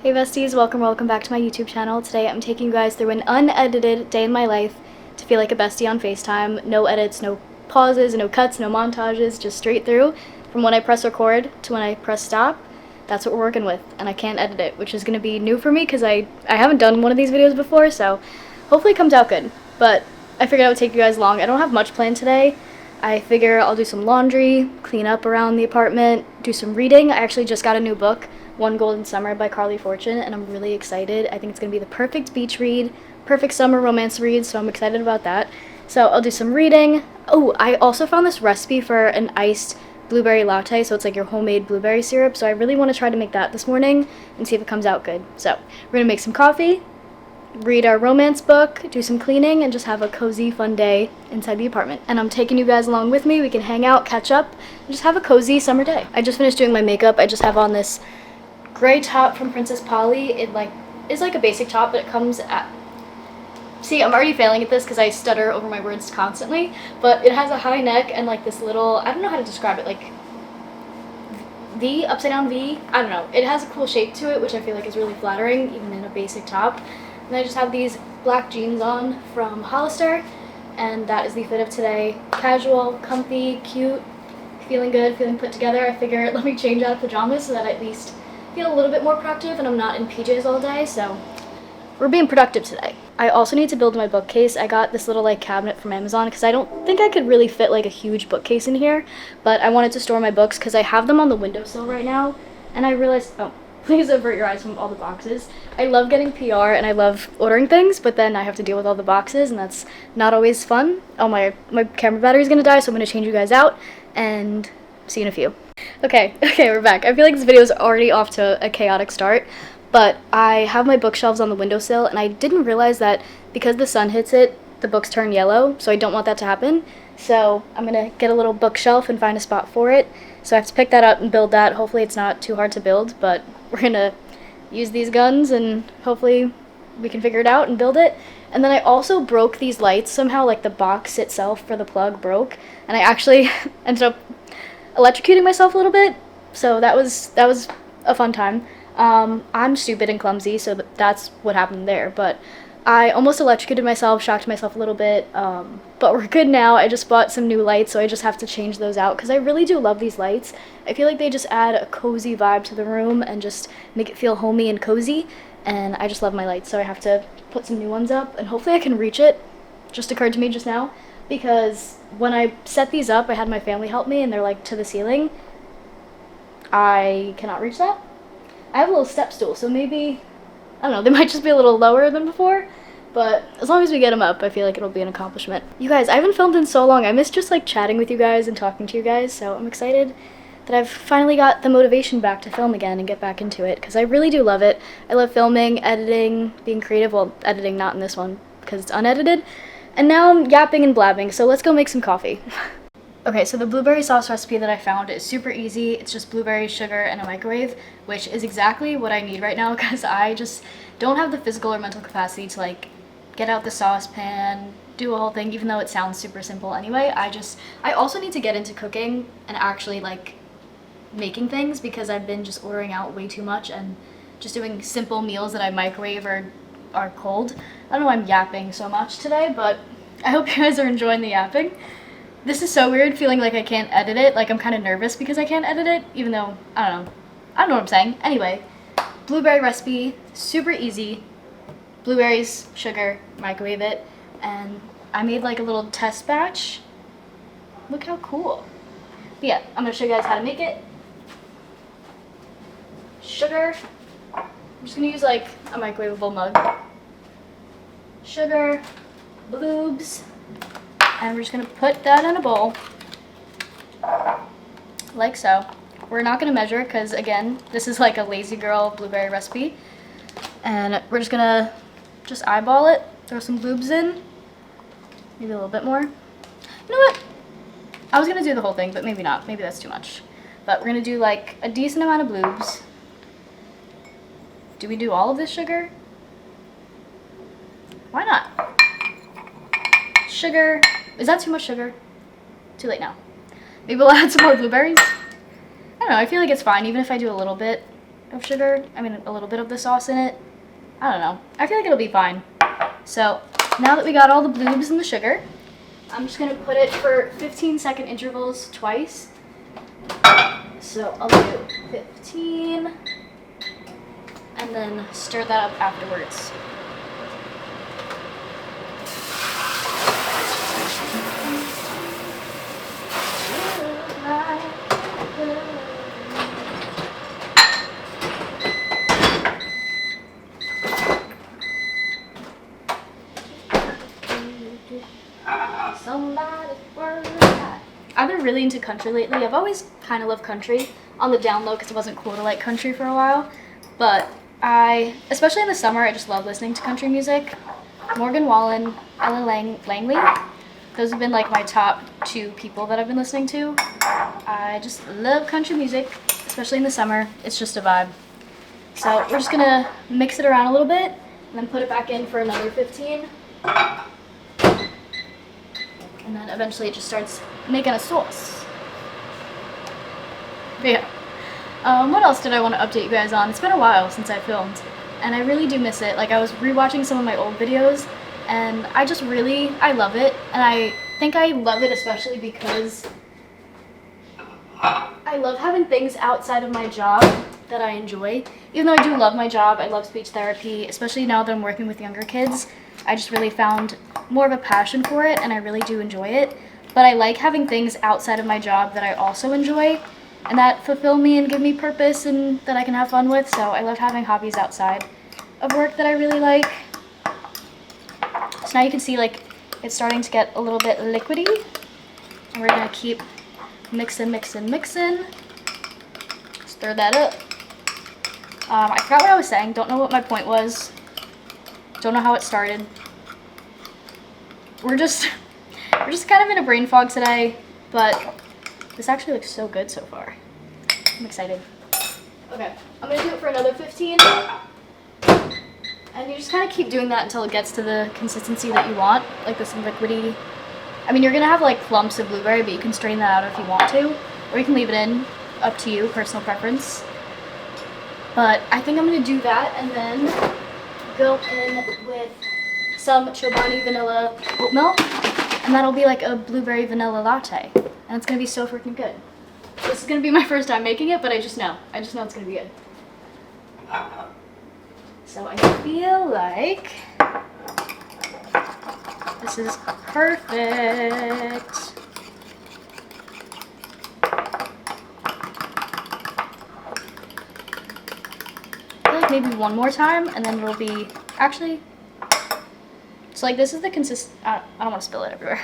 Hey besties, welcome back to my YouTube channel. Today I'm taking you guys through an unedited day in my life to feel like a bestie on FaceTime. No edits, no pauses, no cuts, no montages, just straight through from when I press record to when I press stop. That's what we're working with, and I can't edit it, which is going to be new for me because I haven't done one of these videos before, so hopefully it comes out good. But I figured I would take you guys along. I don't have much planned today. I figure I'll do some laundry, clean up around the apartment, do some reading. I actually just got a new book, One Golden Summer by Carly Fortune, and I'm really excited. I think it's going to be the perfect beach read, perfect summer romance read, so I'm excited about that. So I'll do some reading. Oh, I also found this recipe for an iced blueberry latte, so it's like your homemade blueberry syrup, so I really want to try to make that this morning and see if it comes out good. So we're going to make some coffee, read our romance book, do some cleaning, and just have a cozy, fun day inside the apartment. And I'm taking you guys along with me. We can hang out, catch up, and just have a cozy summer day. I just finished doing my makeup. I just have on this gray top from Princess Polly. It is like a basic top, but it comes at... See, I'm already failing at this because I stutter over my words constantly, but it has a high neck and like this little, I don't know how to describe it, like V, upside down V, I don't know. It has a cool shape to it, which I feel like is really flattering, even in a basic top. And I just have these black jeans on from Hollister, and that is the fit of today. Casual, comfy, cute, feeling good, feeling put together. I figured let me change out of pajamas so that I at least feel a little bit more productive and I'm not in PJs all day, so we're being productive today. I also need to build my bookcase. I got this little like cabinet from Amazon because I don't think I could really fit like a huge bookcase in here, but I wanted to store my books because I have them on the windowsill right now, and I realized, oh, please avert your eyes from all the boxes. I love getting PR and I love ordering things, but then I have to deal with all the boxes and that's not always fun. Oh, my camera battery's gonna die, so I'm gonna change you guys out and see you in a few. Okay, we're back. I feel like this video is already off to a chaotic start, but I have my bookshelves on the windowsill and I didn't realize that because the sun hits it, the books turn yellow, so I don't want that to happen. So I'm gonna get a little bookshelf and find a spot for it. So I have to pick that up and build that. Hopefully it's not too hard to build, but we're gonna use these guns and hopefully we can figure it out and build it. And then I also broke these lights somehow, like the box itself for the plug broke, and I actually ended up electrocuting myself a little bit, so that was a fun time. I'm stupid and clumsy, so that's what happened there, but I almost electrocuted myself, shocked myself a little bit, but we're good now. I just bought some new lights, so I just have to change those out because I really do love these lights. I feel like they just add a cozy vibe to the room and just make it feel homey and cozy, and I just love my lights, so I have to put some new ones up, and hopefully I can reach it. Just occurred to me just now, because when I set these up, I had my family help me, and they're like to the ceiling. I cannot reach that. I have a little step stool, so maybe, I don't know, they might just be a little lower than before, but as long as we get them up, I feel like it'll be an accomplishment. You guys, I haven't filmed in so long. I miss just like chatting with you guys and talking to you guys, so I'm excited that I've finally got the motivation back to film again and get back into it, because I really do love it. I love filming, editing, being creative. Well, editing not in this one because it's unedited, and now I'm yapping and blabbing, so let's go make some coffee. Okay, so the blueberry sauce recipe that I found is super easy. It's just blueberries, sugar, and a microwave, which is exactly what I need right now because I just don't have the physical or mental capacity to like get out the saucepan, do a whole thing, even though it sounds super simple anyway. I also need to get into cooking and actually like making things because I've been just ordering out way too much and just doing simple meals that I microwave or are cold. I don't know why I'm yapping so much today, but I hope you guys are enjoying the yapping. This is so weird feeling like I can't edit it. Like I'm kind of nervous because I can't edit it, even though, I don't know what I'm saying. Anyway, blueberry recipe, super easy. Blueberries, sugar, microwave it, and I made like a little test batch. Look how cool. But yeah, I'm gonna show you guys how to make it. Sugar, I'm just gonna use like a microwavable mug. Sugar, bloobs, and we're just gonna put that in a bowl, like so. We're not gonna measure because again, this is like a lazy girl blueberry recipe, and we're just gonna eyeball it, throw some bloobs in, maybe a little bit more. You know what? I was gonna do the whole thing, but maybe not. Maybe that's too much. But we're gonna do like a decent amount of bloobs. Do we do all of this sugar? Why not? Sugar. Is that too much sugar? Too late now. Maybe we'll add some more blueberries. I don't know, I feel like it's fine even if I do a little bit. of sugar. I mean, a little bit of the sauce in it. I don't know. I feel like it'll be fine. So now that we got all the bloobs and the sugar, I'm just gonna put it for 15-second intervals twice. So I'll do 15 and then stir that up afterwards. I've been really into country lately. I've always kind of loved country on the down low because it wasn't cool to like country for a while. But especially in the summer, I just love listening to country music. Morgan Wallen, Ella Langley. Those have been like my top 2 people that I've been listening to. I just love country music, especially in the summer. It's just a vibe. So we're just gonna mix it around a little bit and then put it back in for another 15. And then eventually it just starts making a sauce. But yeah. What else did I want to update you guys on? It's been a while since I filmed, and I really do miss it. Like, I was rewatching some of my old videos, and I love it. And I think I love it especially because I love having things outside of my job that I enjoy. Even though I do love my job, I love speech therapy, especially now that I'm working with younger kids. I just really found more of a passion for it, and I really do enjoy it. But I like having things outside of my job that I also enjoy, and that fulfill me and give me purpose and that I can have fun with. So I love having hobbies outside of work that I really like. So now you can see like it's starting to get a little bit liquidy, and we're gonna keep mixing. Stir that up. I forgot what I was saying. Don't know what my point was. Don't know how it started. We're just kind of in a brain fog today, but this actually looks so good so far. I'm excited. Okay, I'm gonna do it for another 15. And you just kind of keep doing that until it gets to the consistency that you want, like this liquidy. I mean, you're gonna have like clumps of blueberry, but you can strain that out if you want to, or you can leave it in, up to you, personal preference. But I think I'm gonna do that and then go in with some Chobani vanilla oat milk, and that'll be like a blueberry vanilla latte, and it's gonna be so freaking good. This is gonna be my first time making it, but I just know it's gonna be good. So I feel like this is perfect. I feel like maybe one more time, and then it'll be actually. So like this is the I don't want to spill it everywhere.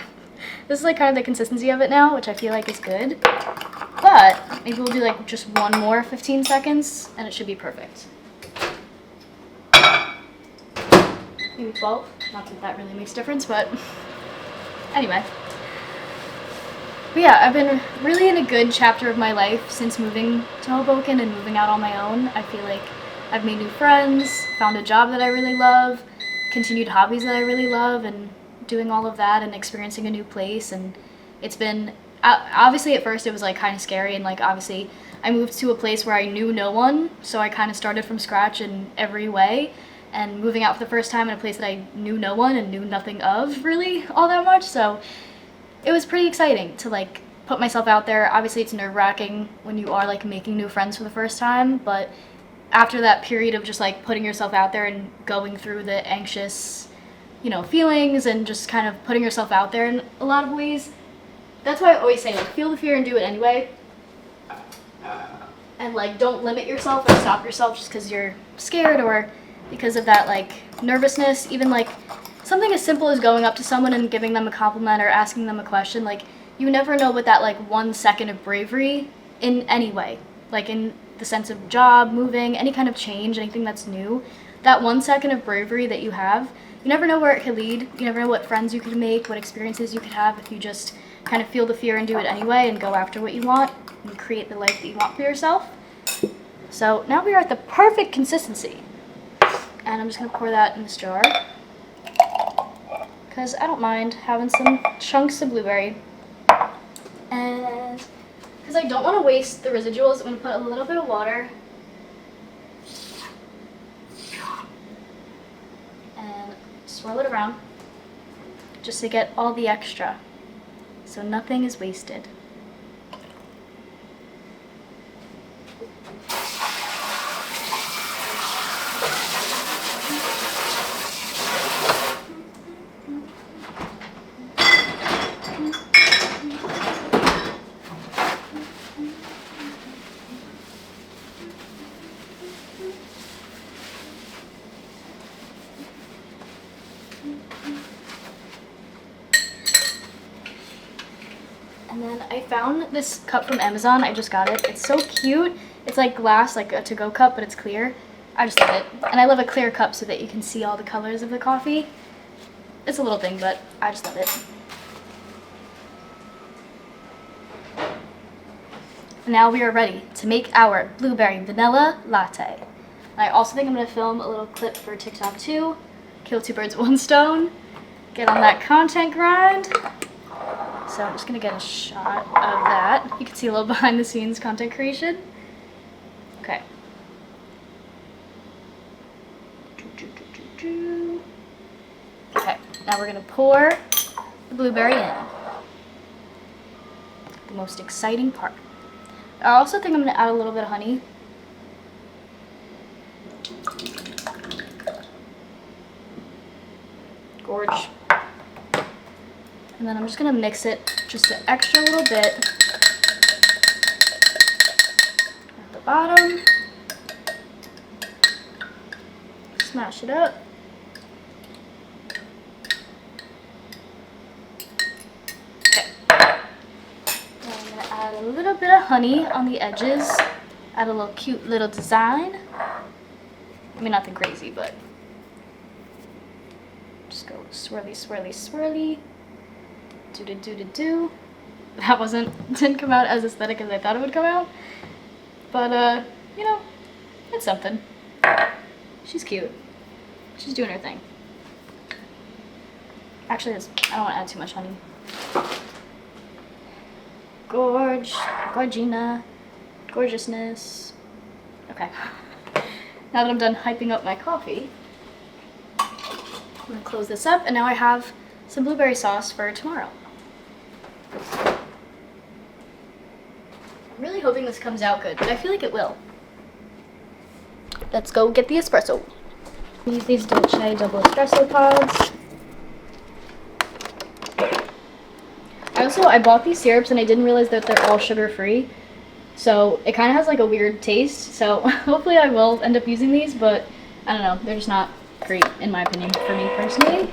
This is like kind of the consistency of it now, which I feel like is good. But maybe we'll do like just one more 15 seconds and it should be perfect. Maybe 12. Not that that really makes a difference, but anyway. But yeah, I've been really in a good chapter of my life since moving to Hoboken and moving out on my own. I feel like I've made new friends, found a job that I really love, continued hobbies that I really love, and doing all of that and experiencing a new place. And it's been obviously at first it was like kind of scary, and like obviously I moved to a place where I knew no one, so I kind of started from scratch in every way, and moving out for the first time in a place that I knew no one and knew nothing of really all that much. So it was pretty exciting to like put myself out there. Obviously it's nerve-wracking when you are like making new friends for the first time, but after that period of just like putting yourself out there and going through the anxious, feelings and just kind of putting yourself out there in a lot of ways, that's why I always say like feel the fear and do it anyway. And like don't limit yourself or stop yourself just because you're scared or because of that like nervousness. Even like something as simple as going up to someone and giving them a compliment or asking them a question, like you never know what that like 1 second of bravery in any way, like in the sense of job, moving, any kind of change, anything that's new, that 1 second of bravery that you have, you never know where it could lead. You never know what friends you could make, what experiences you could have if you just kind of feel the fear and do it anyway and go after what you want and create the life that you want for yourself. So now we are at the perfect consistency, and I'm just gonna pour that in this jar because I don't mind having some chunks of blueberry. And because I don't want to waste the residuals, I'm going to put a little bit of water swirl it around just to get all the extra, so nothing is wasted. And then I found this cup from Amazon. I just got it. It's so cute. It's like glass, like a to-go cup, but it's clear. I just love it. And I love a clear cup so that you can see all the colors of the coffee. It's a little thing, but I just love it. Now we are ready to make our blueberry vanilla latte. And I also think I'm going to film a little clip for TikTok too. Kill two birds with one stone. Get on that content grind. So I'm just going to get a shot of that. You can see a little behind the scenes content creation. Okay. Okay, now we're going to pour the blueberry in. The most exciting part. I also think I'm going to add a little bit of honey. Gorge. And then I'm just going to mix it just an extra little bit at the bottom. Smash it up. Okay. Now I'm going to add a little bit of honey on the edges. Add a little cute little design. I mean, nothing crazy, but just go swirly, swirly, swirly. Do. That didn't come out as aesthetic as I thought it would come out. But, you know, it's something. She's cute. She's doing her thing. Actually, I don't want to add too much honey. Gorgina, gorgeousness. Okay. Now that I'm done hyping up my coffee, I'm going to close this up, and now I have some blueberry sauce for tomorrow. I'm really hoping this comes out good, but I feel like it will. Let's go get the espresso. Use these Dolce double espresso pods. I bought these syrups and I didn't realize that they're all sugar-free. So it kind of has like a weird taste. So hopefully I will end up using these, but I don't know. They're just not great in my opinion for me personally.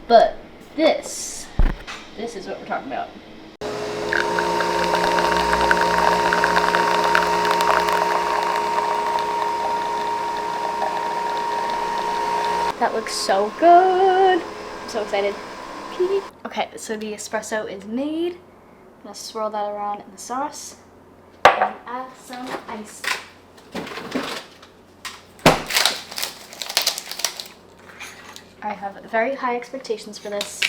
But this is what we're talking about. That looks so good. I'm so excited. Okay, so the espresso is made. I'm gonna swirl that around in the sauce and add some ice. I have very high expectations for this.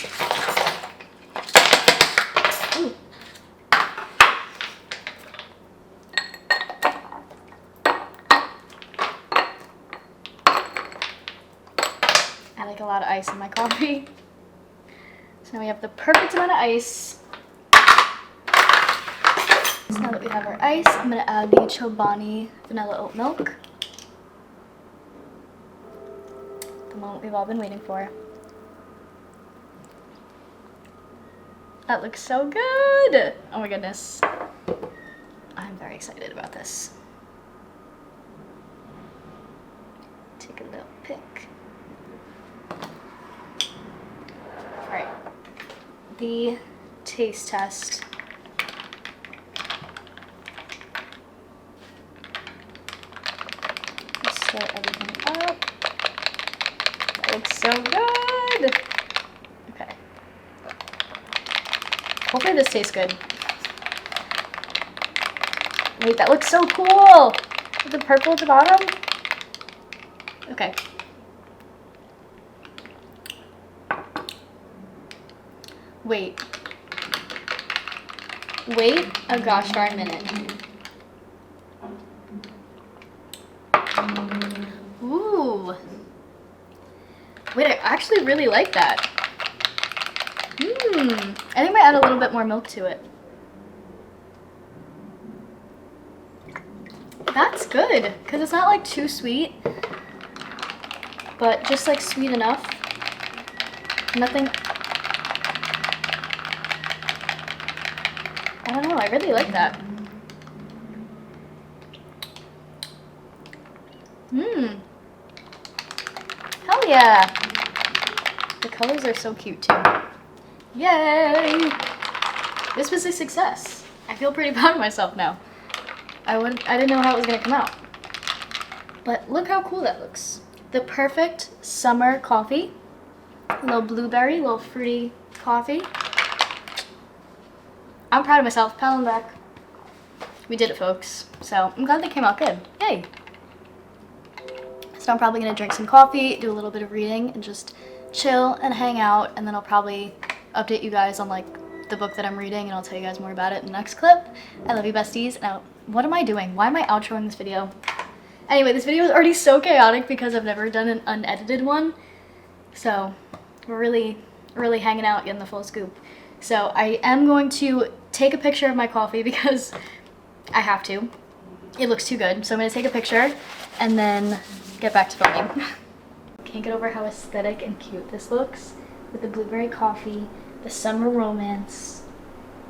Ooh. I like a lot of ice in my coffee. So now we have the perfect amount of ice. So now that we have our ice, I'm going to add the Chobani vanilla oat milk. The moment we've all been waiting for. That looks so good! Oh my goodness. I'm very excited about this. Take a little pick. Alright. The taste test. Just stir everything up. That looks so good! Okay. Hopefully this tastes good. Wait, that looks so cool! With the purple at the bottom? Okay. Wait a gosh darn minute. Ooh. Wait, I actually really like that. I think I might add a little bit more milk to it. That's good, because it's not like too sweet, but just like sweet enough. Nothing. I don't know, I really like that. Hell yeah! The colors are so cute too. Yay! This was a success. I feel pretty proud of myself now. I didn't know how it was gonna come out. But look how cool that looks. The perfect summer coffee. A little blueberry, a little fruity coffee. I'm proud of myself. Pat on the back. We did it, folks. So I'm glad they came out good. Yay! So I'm probably gonna drink some coffee, do a little bit of reading, and just chill and hang out, and then I'll probably update you guys on like the book that I'm reading, and I'll tell you guys more about it in the next clip. I love you, besties. Now, what am I doing? Why am I outroing this video? Anyway, this video is already so chaotic because I've never done an unedited one. So we're really hanging out, getting the full scoop. So I am going to take a picture of my coffee because I have to. It looks too good. So I'm gonna take a picture and then get back to filming. Can't get over how aesthetic and cute this looks with the blueberry coffee, the summer romance.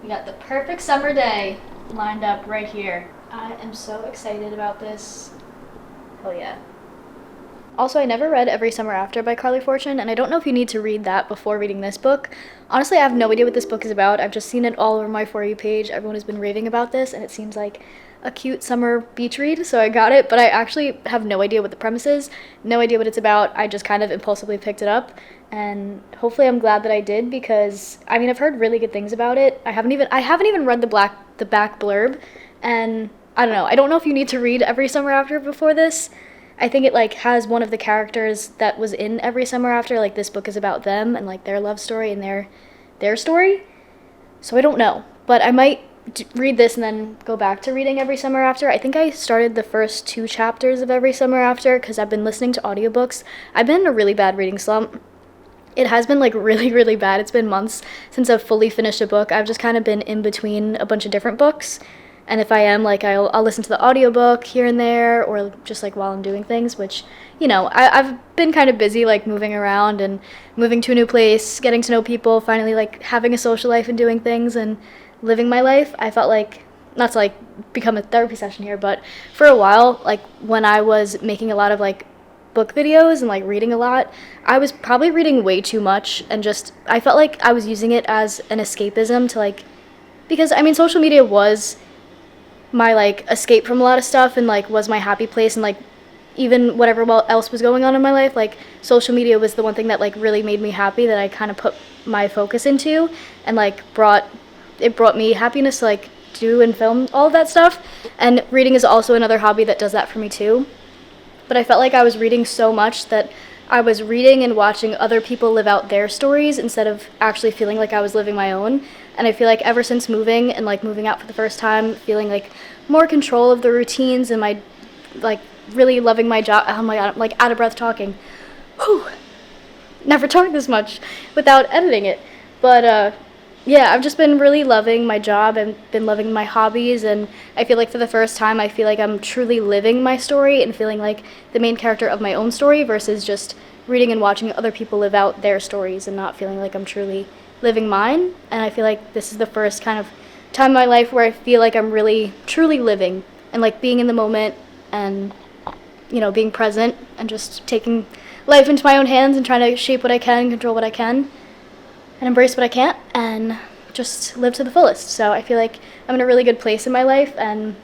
We got the perfect summer day lined up right here. I am so excited about this. Hell yeah. Also, I never read Every Summer After by Carly Fortune, and I don't know if you need to read that before reading this book. Honestly, I have no idea what this book is about. I've just seen it all over my For You page. Everyone has been raving about this, and it seems like a cute summer beach read, so I got it, but I actually have no idea what the premise is, no idea what it's about. I just kind of impulsively picked it up, and hopefully I'm glad that I did, because I mean, I've heard really good things about it. I haven't even read the back blurb, and I don't know if you need to read Every Summer After before this. I think it like has one of the characters that was in Every Summer After, like this book is about them and like their love story and their story. So I don't know, but I might read this and then go back to reading Every Summer After. I think I started the first 2 chapters of Every Summer After because I've been listening to audiobooks. I've been in a really bad reading slump. It has been like really bad. It's been months since I've fully finished a book. I've just kind of been in between a bunch of different books. And if I am, like, I'll listen to the audiobook here and there, or just, like, while I'm doing things, which, you know, I've been kind of busy, like, moving around and moving to a new place, getting to know people, finally, like, having a social life and doing things and living my life. I felt like, not to, like, become a therapy session here, but for a while, like, when I was making a lot of, like, book videos and, like, reading a lot, I was probably reading way too much, and just, I felt like I was using it as an escapism to, like, because, I mean, social media was my like escape from a lot of stuff and like was my happy place, and like even whatever else was going on in my life, like social media was the one thing that like really made me happy, that I kind of put my focus into, and like brought me happiness to like do and film all of that stuff. And reading is also another hobby that does that for me too. But I felt like I was reading so much that I was reading and watching other people live out their stories instead of actually feeling like I was living my own. And I feel like ever since moving and like moving out for the first time, feeling like more control of the routines and my like really loving my job. Oh my god, I'm like out of breath talking. Whew. Never talked this much without editing it. But yeah, I've just been really loving my job and been loving my hobbies, and I feel like for the first time I feel like I'm truly living my story and feeling like the main character of my own story versus just reading and watching other people live out their stories and not feeling like I'm truly living mine. And I feel like this is the first kind of time in my life where I feel like I'm really truly living and like being in the moment and, you know, being present and just taking life into my own hands and trying to shape what I can, control what I can, and embrace what I can't, and just live to the fullest. So I feel like I'm in a really good place in my life. And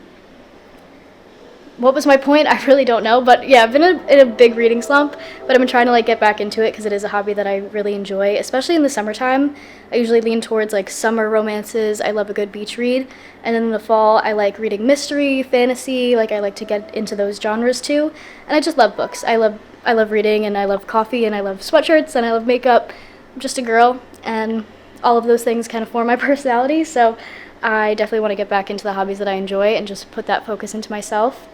what was my point? I really don't know. But yeah, I've been in a big reading slump, but I've been trying to like get back into it because it is a hobby that I really enjoy, especially in the summertime. I usually lean towards like summer romances. I love a good beach read. And then in the fall, I like reading mystery, fantasy. Like I like to get into those genres too. And I just love books. I love reading, and I love coffee, and I love sweatshirts, and I love makeup. I'm just a girl, and all of those things kind of form my personality. So I definitely want to get back into the hobbies that I enjoy and just put that focus into myself.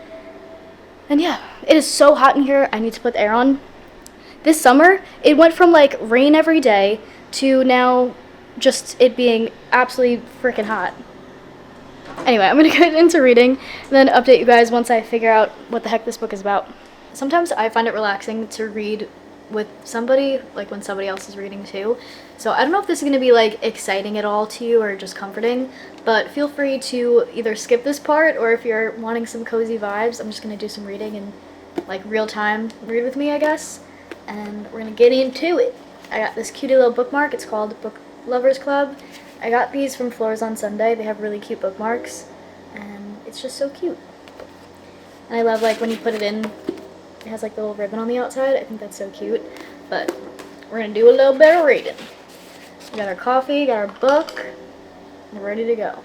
And yeah, it is so hot in here. I need to put the air on This summer, it went from like rain every day to now just it being absolutely freaking hot. Anyway, I'm gonna get into reading and then update you guys once I figure out what the heck this book is about. Sometimes I find it relaxing to read with somebody, like when somebody else is reading too. So I don't know if this is gonna be like exciting at all to you or just comforting, but feel free to either skip this part, or if you're wanting some cozy vibes, I'm just gonna do some reading and like real time read with me, I guess. And we're gonna get into it. I got this cutie little bookmark. It's called Book Lovers Club. I got these from Floors on Sunday. They have really cute bookmarks, and it's just so cute. And I love like when you put it in, it has like the little ribbon on the outside. I think that's so cute. But we're gonna do a little bit of reading. We got our coffee, got our book, and we're ready to go.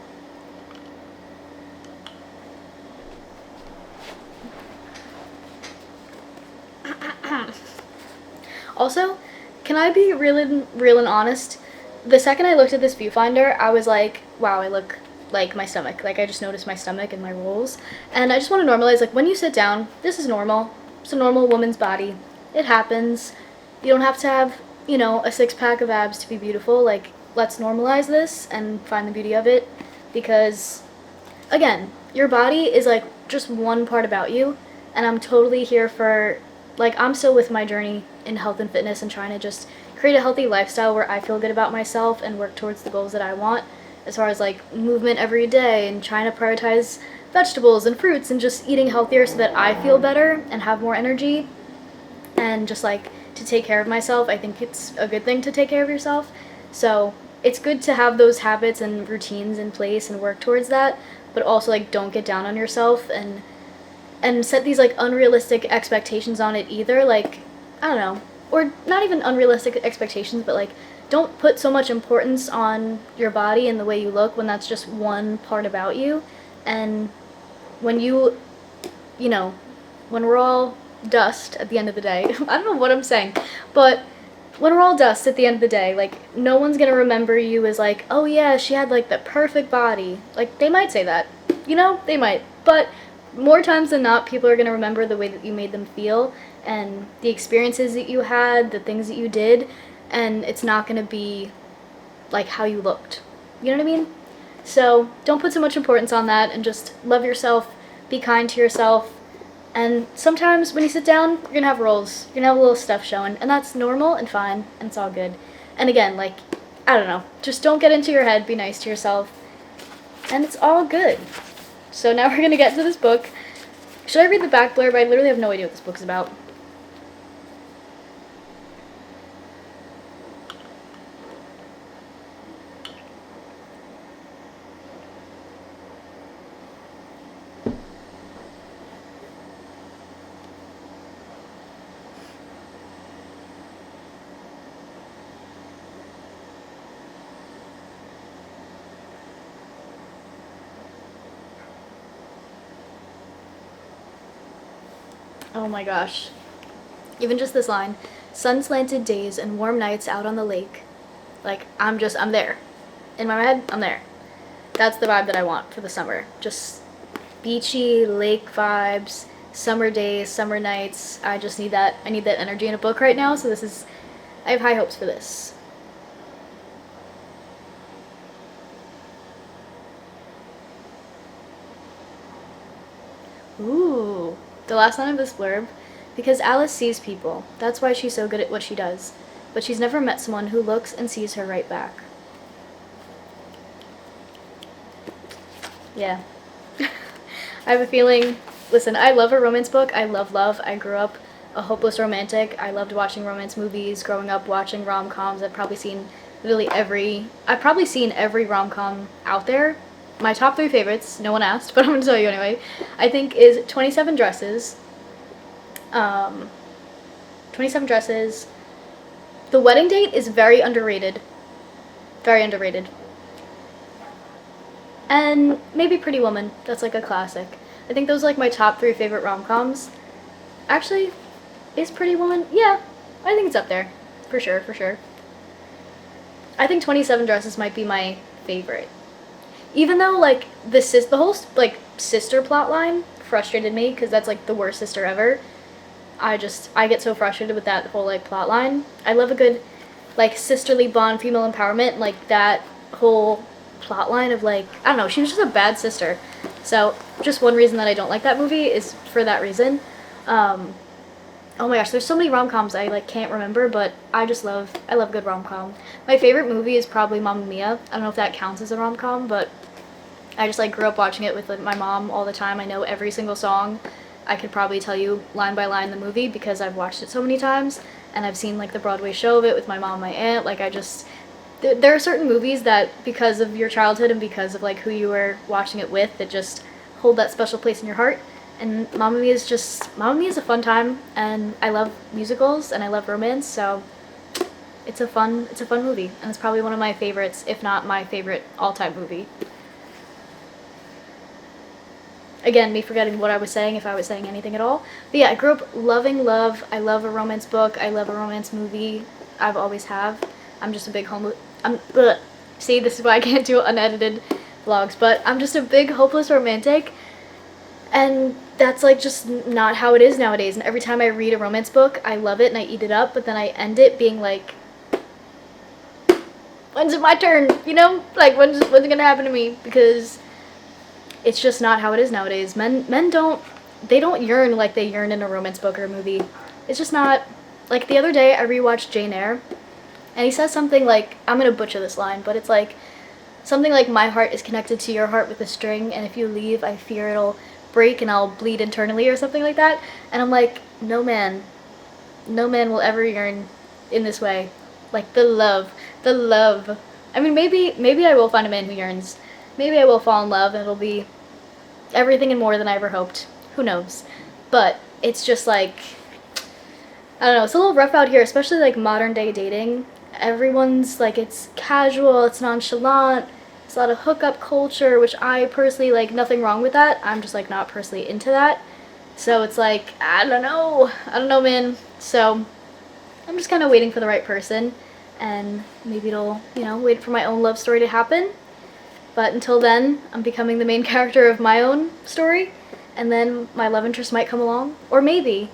Also, can I be real and honest? The second I looked at this viewfinder, I was like, wow, I look like my stomach. Like, I just noticed my stomach and my rolls. And I just want to normalize, like, when you sit down, this is normal. It's a normal woman's body. It happens. You don't have to have, you know, a six-pack of abs to be beautiful. Like, let's normalize this and find the beauty of it. Because, again, your body is, like, just one part about you. And I'm totally here for, like, I'm still with my journey in health and fitness and trying to just create a healthy lifestyle where I feel good about myself and work towards the goals that I want, as far as like movement every day and trying to prioritize vegetables and fruits and just eating healthier so that I feel better and have more energy and just like to take care of myself. I think it's a good thing to take care of yourself. So it's good to have those habits and routines in place and work towards that, but also like don't get down on yourself and set these like unrealistic expectations on it either. Like, I don't know, or not even unrealistic expectations, but like don't put so much importance on your body and the way you look when that's just one part about you. And when you know, when we're all dust at the end of the day, I don't know what I'm saying, but when we're all dust at the end of the day, like no one's gonna remember you as like, oh yeah, she had like the perfect body. Like they might say that, you know, they might, but more times than not, people are going to remember the way that you made them feel and the experiences that you had, the things that you did, and it's not going to be like how you looked. You know what I mean? So don't put so much importance on that and just love yourself, be kind to yourself, and sometimes when you sit down, you're going to have rolls, you're going to have a little stuff showing, and that's normal and fine, and it's all good. And again, like, I don't know, just don't get into your head, be nice to yourself, and it's all good. So now we're going to get to this book. Should I read the back blurb? I literally have no idea what this book is about. Oh my gosh. Even just this line. Sun-slanted days and warm nights out on the lake. Like, I'm there. In my head, I'm there. That's the vibe that I want for the summer. Just beachy, lake vibes, summer days, summer nights. I just need that. I need that energy in a book right now, so I have high hopes for this. Ooh. The last line of this blurb, because Alice sees people. That's why she's so good at what she does. But she's never met someone who looks and sees her right back. Yeah. I have a feeling, listen, I love a romance book. I love love. I grew up a hopeless romantic. I loved watching romance movies, growing up watching rom-coms. I've probably seen every rom-com out there. My top 3 favorites, no one asked, but I'm going to tell you anyway, I think is 27 Dresses. 27 Dresses. The Wedding Date is very underrated. Very underrated. And maybe Pretty Woman. That's like a classic. I think those are like my top 3 favorite rom-coms. Actually, is Pretty Woman? Yeah, I think it's up there. For sure, for sure. I think 27 Dresses might be my favorite. Even though, like, the whole, like, sister plot line frustrated me, because that's, like, the worst sister ever, I get so frustrated with that whole like plot line. I love a good like sisterly bond, female empowerment, like that whole plot line of like, I don't know, she was just a bad sister. So just one reason that I don't like that movie is for that reason. Oh my gosh, there's so many rom-coms I like can't remember, but I love good rom-com. My favorite movie is probably Mamma Mia. I don't know if that counts as a rom-com, but I just like grew up watching it with like, my mom all the time. I know every single song. I could probably tell you line by line the movie because I've watched it so many times, and I've seen like the Broadway show of it with my mom and my aunt. Like I just there are certain movies that because of your childhood and because of like who you were watching it with that just hold that special place in your heart. And Mamma Mia is a fun time, and I love musicals and I love romance, so it's a fun movie, and it's probably one of my favorites, if not my favorite all-time movie. Again, me forgetting what I was saying, if I was saying anything at all. But yeah, I grew up loving love. I love a romance book. I love a romance movie. I've always have. I'm just a big see, this is why I can't do unedited vlogs, but I'm just a big hopeless romantic, and that's like just not how it is nowadays. And every time I read a romance book, I love it and I eat it up, but then I end it being like, when's it my turn? You know? Like, when's it gonna happen to me? Because it's just not how it is nowadays. Men don't yearn like they yearn in a romance book or a movie. It's just not. Like the other day I rewatched Jane Eyre, and he says something like, I'm gonna butcher this line, but it's like something like, my heart is connected to your heart with a string, and if you leave I fear it'll break and I'll bleed internally, or something like that. And I'm like, no man will ever yearn in this way. Like the love. I mean, maybe I will find a man who yearns. Maybe I will fall in love and it'll be everything and more than I ever hoped. Who knows? But it's just like, I don't know, it's a little rough out here, especially like modern day dating. Everyone's like, it's casual, it's nonchalant, it's a lot of hookup culture, which I personally, like, nothing wrong with that. I'm just like not personally into that. So it's like, I don't know, man. So I'm just kind of waiting for the right person, and maybe it'll, wait for my own love story to happen. But until then, I'm becoming the main character of my own story, and then my love interest might come along. Or maybe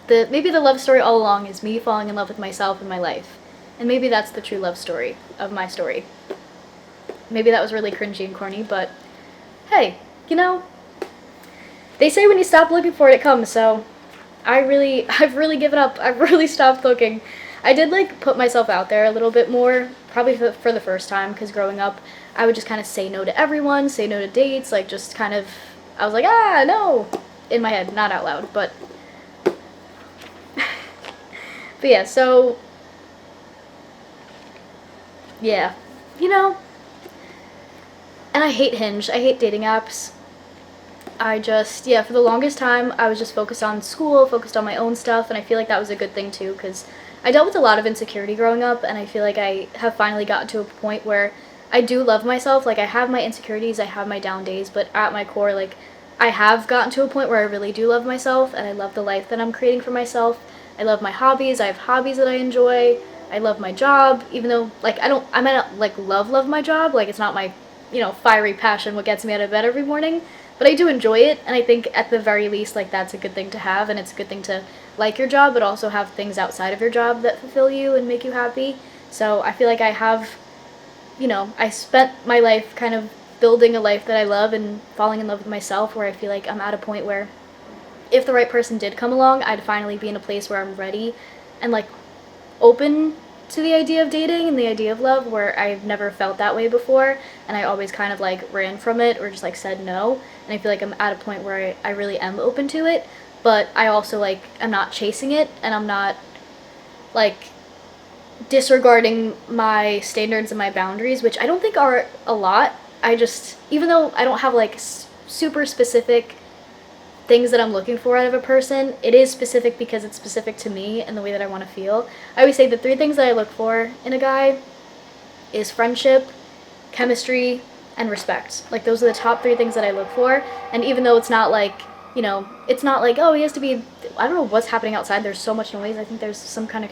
the love story all along is me falling in love with myself and my life. And maybe that's the true love story of my story. Maybe that was really cringy and corny, but hey, they say when you stop looking for it, it comes, so I've really given up. I've really stopped looking. I did like put myself out there a little bit more, probably for the first time, because growing up, I would just kind of say no to everyone, say no to dates, like just kind of, I was like, no, in my head, not out loud, but yeah, so, yeah, and I hate Hinge, I hate dating apps. For the longest time, I was just focused on school, focused on my own stuff, and I feel like that was a good thing too, because I dealt with a lot of insecurity growing up, and I feel like I have finally gotten to a point where I do love myself. Like, I have my insecurities, I have my down days, but at my core, like, I have gotten to a point where I really do love myself, and I love the life that I'm creating for myself. I love my hobbies, I have hobbies that I enjoy, I love my job, even though, like, I might not, like, love my job, like, it's not my, fiery passion what gets me out of bed every morning, but I do enjoy it, and I think at the very least, like, that's a good thing to have, and it's a good thing to like your job, but also have things outside of your job that fulfill you and make you happy. So I feel like I have, I spent my life kind of building a life that I love and falling in love with myself, where I feel like I'm at a point where if the right person did come along, I'd finally be in a place where I'm ready and, like, open to the idea of dating and the idea of love, where I've never felt that way before, and I always kind of, like, ran from it or just, like, said no. And I feel like I'm at a point where I really am open to it, but I also, like, am not chasing it, and I'm not, like, disregarding my standards and my boundaries, which I don't think are a lot. I just, even though I don't have, like, super specific things that I'm looking for out of a person, it is specific because it's specific to me and the way that I want to feel. I always say the 3 things that I look for in a guy is friendship, chemistry, and respect. Like, those are the top 3 things that I look for, and even though it's not like, it's not like, oh, he has to be, I don't know what's happening outside, there's so much noise, I think there's some kind of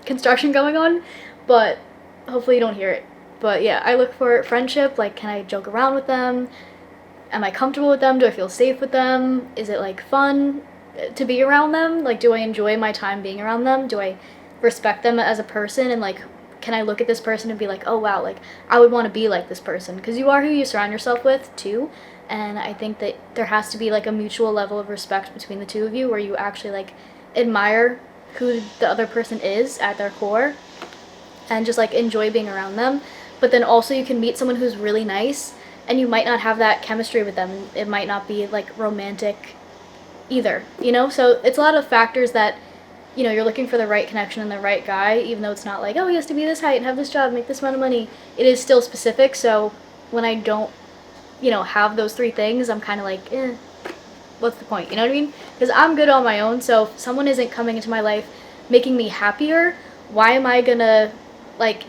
construction going on, but hopefully you don't hear it. But yeah, I look for friendship, like, can I joke around with them? Am I comfortable with them? Do I feel safe with them? Is it, like, fun? to be around them? Like, do I enjoy my time being around them? Do I respect them as a person? And like, can I look at this person and be like, oh wow, like I would want to be like this person? Because you are who you surround yourself with too. And I think that there has to be like a mutual level of respect between the two of you, where you actually like admire who the other person is at their core and just like enjoy being around them. But then also you can meet someone who's really nice and you might not have that chemistry with them. It might not be like romantic either, you know? So it's a lot of factors that, you know, you're looking for the right connection and the right guy, even though it's not like, oh, he has to be this height and have this job, make this amount of money. It is still specific. So when I don't, you know, have those three things, I'm kind of like, what's the point? You know what I mean? Because I'm good on my own. So if someone isn't coming into my life making me happier, why am I gonna like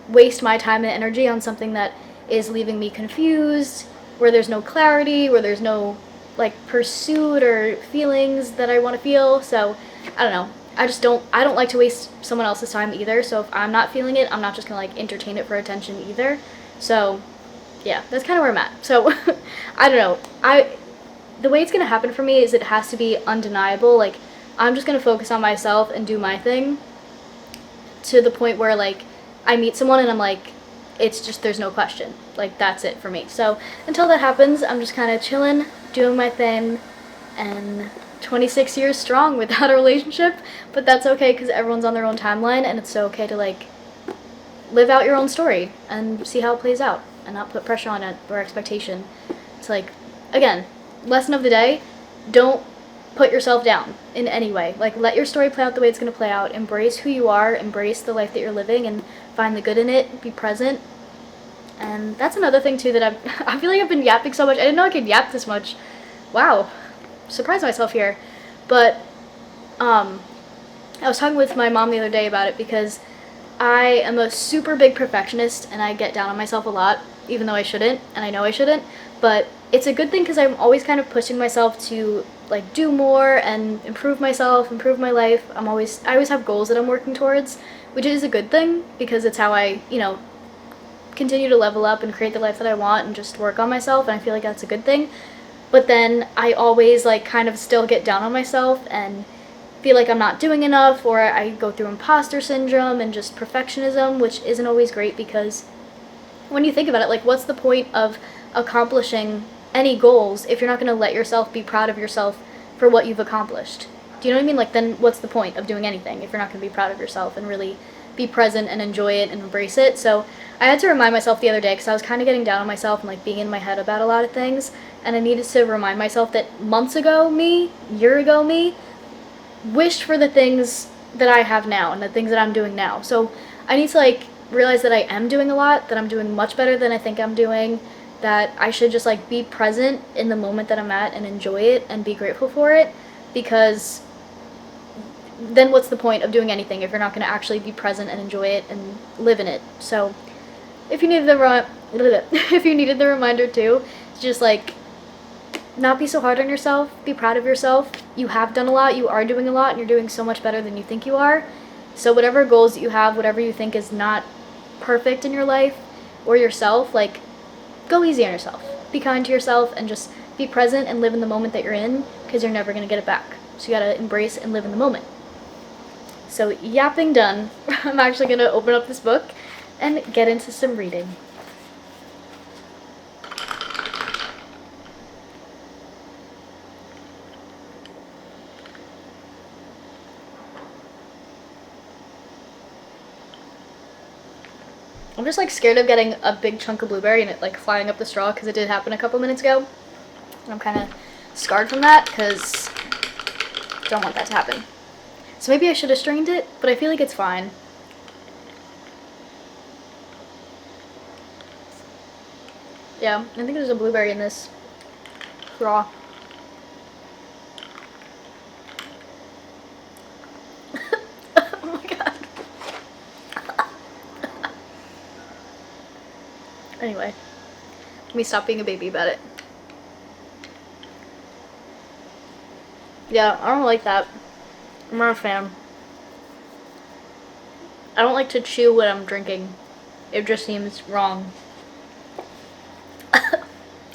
waste my time and energy on something that is leaving me confused, where there's no clarity, where there's no like pursuit or feelings that I want to feel? So I don't know. I don't like to waste someone else's time either. So if I'm not feeling it, I'm not just gonna like entertain it for attention either. So yeah, that's kind of where I'm at. So I don't know. The way it's gonna happen for me is it has to be undeniable. Like I'm just gonna focus on myself and do my thing to the point where like I meet someone and I'm like, it's just, there's no question. Like that's it for me. So until that happens, I'm just kind of chilling, doing my thing, and 26 years strong without a relationship. But that's okay because everyone's on their own timeline, and it's so okay to like live out your own story and see how it plays out and not put pressure on it or expectation. It's like, again, lesson of the day, don't put yourself down in any way. Like let your story play out the way it's going to play out. Embrace who you are, embrace the life that you're living, and find the good in it. Be present. And that's another thing too that I feel like I've been yapping so much. I didn't know I could yap this much. Wow, surprised myself here. But I was talking with my mom the other day about it because I am a super big perfectionist and I get down on myself a lot, even though I shouldn't, and I know I shouldn't. But it's a good thing because I'm always kind of pushing myself to like do more and improve myself, improve my life. I always have goals that I'm working towards, which is a good thing because it's how I, you know, continue to level up and create the life that I want and just work on myself, and I feel like that's a good thing. But then I always like kind of still get down on myself and feel like I'm not doing enough, or I go through imposter syndrome and just perfectionism, which isn't always great because when you think about it, like what's the point of accomplishing any goals if you're not going to let yourself be proud of yourself for what you've accomplished? Do you know what I mean? Like then what's the point of doing anything if you're not going to be proud of yourself and really be present and enjoy it and embrace it? So I had to remind myself the other day because I was kind of getting down on myself and like being in my head about a lot of things, and I needed to remind myself that months ago me, year ago me, wished for the things that I have now and the things that I'm doing now. So I need to like realize that I am doing a lot, that I'm doing much better than I think I'm doing, that I should just like be present in the moment that I'm at and enjoy it and be grateful for it, because then what's the point of doing anything if you're not going to actually be present and enjoy it and live in it? So if you needed if you needed the reminder too, it's just like not be so hard on yourself, be proud of yourself. You have done a lot, you are doing a lot, and you're doing so much better than you think you are. So whatever goals that you have, whatever you think is not perfect in your life or yourself, like go easy on yourself. Be kind to yourself and just be present and live in the moment that you're in, because you're never going to get it back. So you got to embrace and live in the moment. So yapping done, I'm actually going to open up this book and get into some reading. I'm just like scared of getting a big chunk of blueberry and it like flying up the straw, because it did happen a couple minutes ago. And I'm kind of scarred from that because I don't want that to happen. So maybe I should have strained it, but I feel like it's fine. Yeah, I think there's a blueberry in this straw. Oh my god. Anyway, let me stop being a baby about it. Yeah, I don't like that. I'm not a fan. I don't like to chew when I'm drinking. It just seems wrong.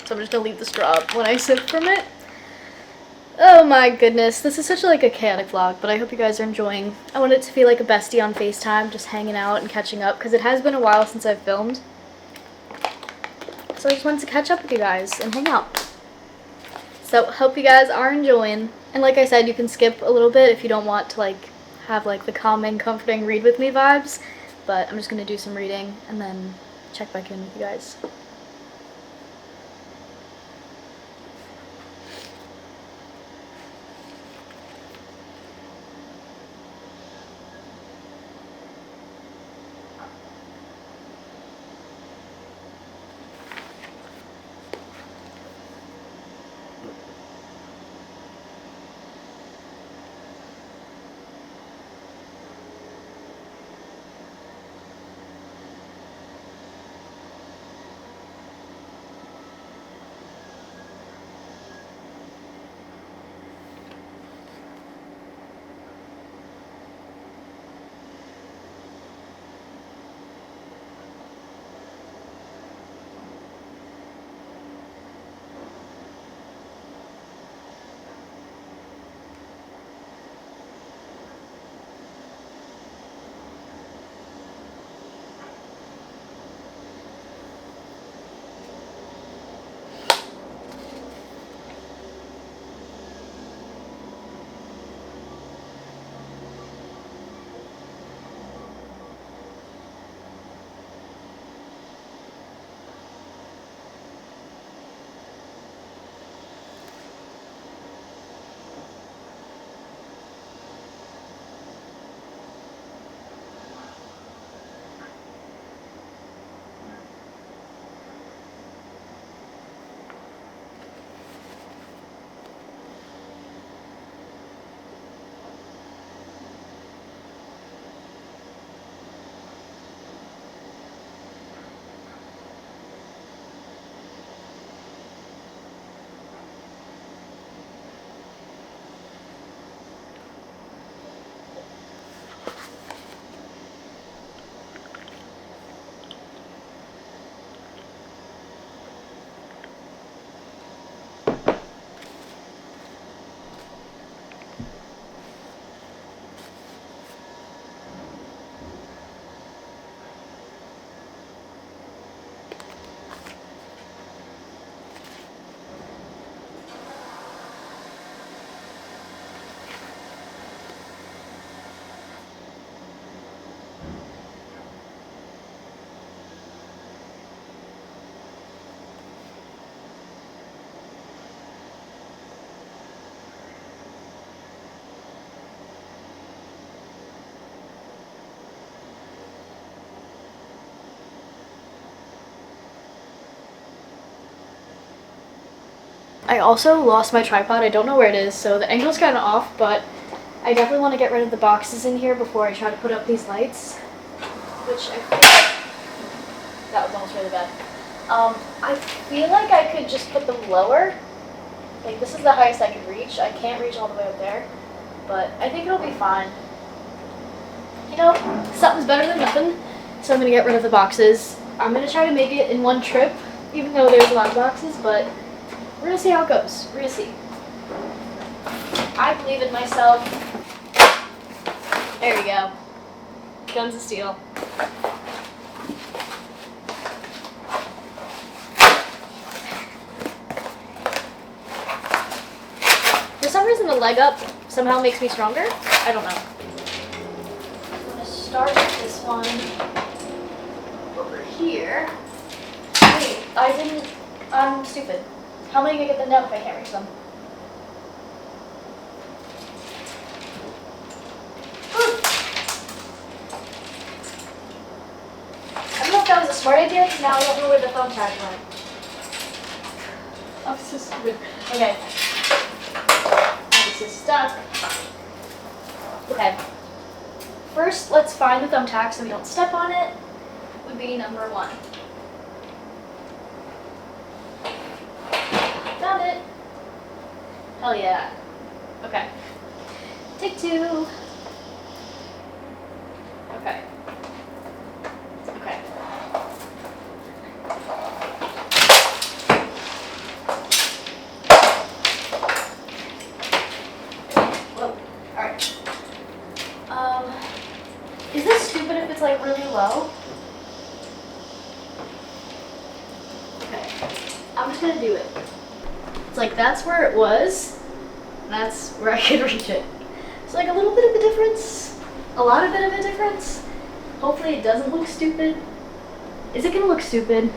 So I'm just gonna leave the straw up when I sip from it. Oh my goodness, this is such like a chaotic vlog, but I hope you guys are enjoying. I want it to feel like a bestie on FaceTime, just hanging out and catching up, because it has been a while since I've filmed. So I just wanted to catch up with you guys and hang out. So hope you guys are enjoying. And like I said, you can skip a little bit if you don't want to like have like the calming, comforting read with me vibes. But I'm just gonna do some reading and then check back in with you guys. I also lost my tripod. I don't know where it is, so the angle's kind of off, but I definitely want to get rid of the boxes in here before I try to put up these lights, which that was almost really bad. I feel like I could just put them lower. Like, this is the highest I could reach. I can't reach all the way up there, but I think it'll be fine. You know, something's better than nothing, so I'm going to get rid of the boxes. I'm going to try to make it in one trip, even though there's a lot of boxes, but we're going to see how it goes. We're going to see. I believe in myself. There we go. Guns of steel. For some reason, the leg up somehow makes me stronger. I don't know. I'm going to start with this one over here. Wait, I'm stupid. How am I going to get them down if I can't reach them? I don't know if that was a smart idea, because now I don't know where the thumbtack went. I'm so stupid. Okay. This is stuck. Okay. First, let's find the thumbtack so we don't step on it. Would be number 1. Found it. Hell yeah. Okay. Take 2. Okay. Okay. Is this stupid if it's like really low? Okay, I'm just gonna do it. It's like that's where it was, and that's where I could reach it. It's like a little bit of a difference, a lot of bit of a difference. Hopefully it doesn't look stupid. Is it gonna look stupid?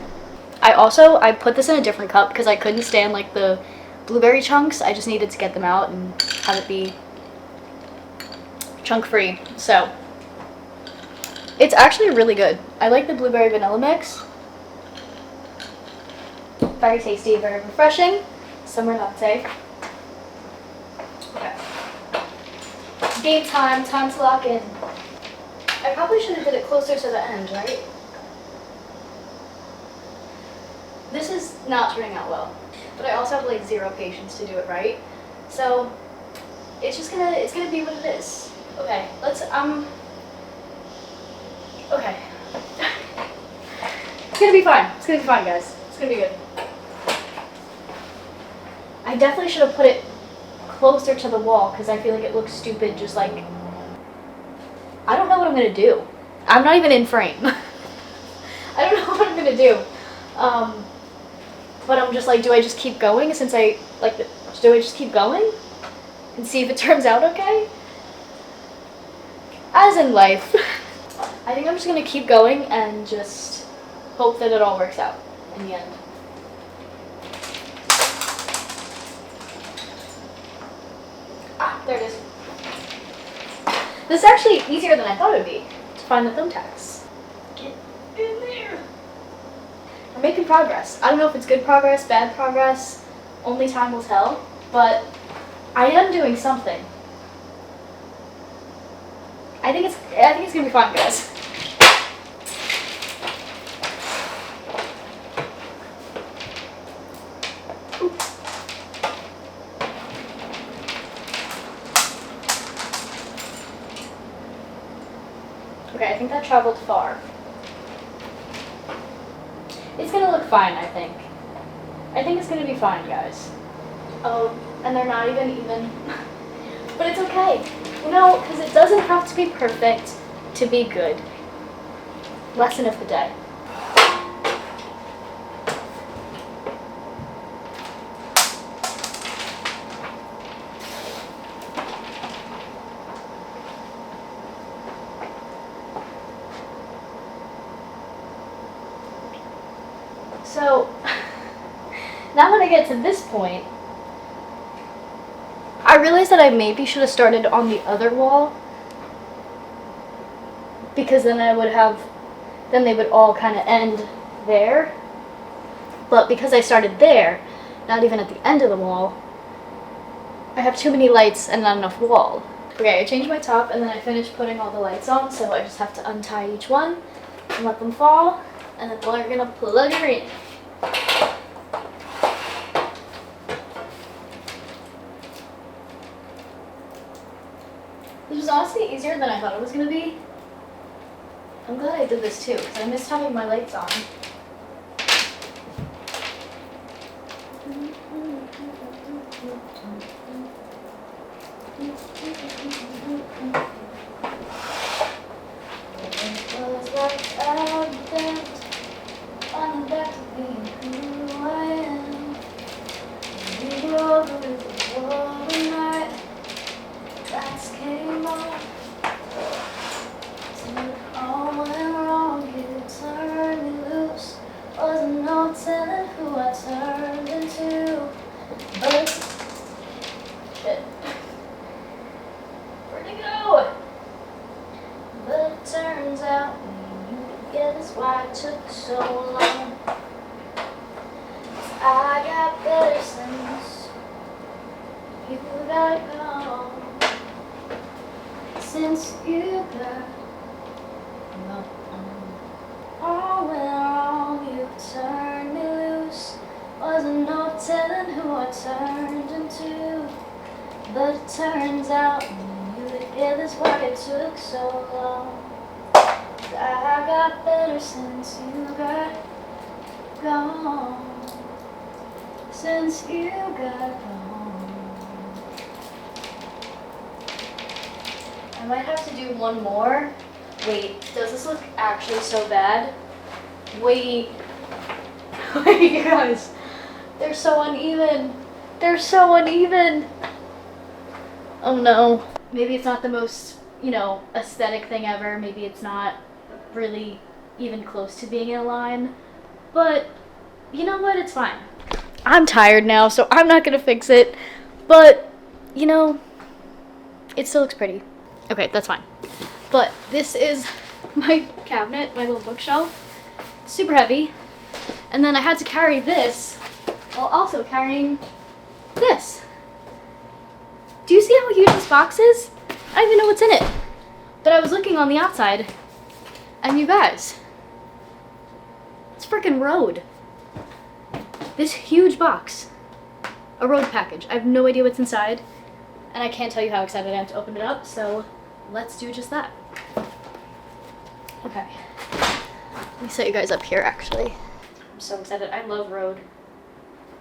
I put this in a different cup because I couldn't stand like the blueberry chunks. I just needed to get them out and have it be chunk free. So it's actually really good. I like the blueberry vanilla mix. Very tasty, very refreshing. Summer latte. Okay. Game time, time to lock in. I probably should have did it closer to the end, right? This is not turning out well, but I also have like zero patience to do it right. So it's gonna be what it is. Okay, let's okay. It's gonna be fine. It's gonna be fine, guys. It's gonna be good. I definitely should have put it closer to the wall because I feel like it looks stupid just like, I don't know what I'm gonna do. I'm not even in frame. I don't know what I'm gonna do. But I'm just like, do I just keep going since do I just keep going and see if it turns out okay? As in life. I think I'm just gonna keep going and just hope that it all works out in the end. Ah, there it is. This is actually easier than I thought it would be to find the thumbtacks. Get in there. I'm making progress. I don't know if it's good progress, bad progress. Only time will tell. But I am doing something. I think it's gonna be fun, guys. Oops. Okay, I think that traveled far. It's gonna look fine, I think. I think it's gonna be fine, guys. Oh, and they're not even. But it's okay. You know, because it doesn't have to be perfect to be good. Lesson of the day. So, now when I get to this point, I realized that I maybe should have started on the other wall, because then they would all kind of end there. But because I started there, not even at the end of the wall, I have too many lights and not enough wall. Okay, I changed my top and then I finished putting all the lights on, so I just have to untie each one and let them fall, and then we're gonna plug her in. This was honestly easier than I thought it was going to be. I'm glad I did this too, because I missed having my lights on. Telling who I turned into, but shit, where'd it go? But it turns out we knew together is why it took so long. I got better since you got gone. Since you got gone. All went wrong, you turned me loose. Wasn't no telling who I turned into, but it turns out we knew together's why it took so long. I got better since you got gone. Since you got gone. I might have to do one more Wait, does this look actually so bad? Wait. Wait, you guys. They're so uneven. They're so uneven. Oh no. Maybe it's not the most, you know, aesthetic thing ever. Maybe it's not really even close to being in a line. But you know what? It's fine. I'm tired now, so I'm not gonna fix it. But, you know, it still looks pretty. Okay, that's fine. But this is my cabinet, my little bookshelf. Super heavy. And then I had to carry this while also carrying this. Do you see how huge this box is? I don't even know what's in it. But I was looking on the outside, and you guys, it's freaking Road. This huge box. A Road package. I have no idea what's inside, and I can't tell you how excited I am to open it up, so let's do just that. Okay. Let me set you guys up here, actually. I'm so excited. I love Road.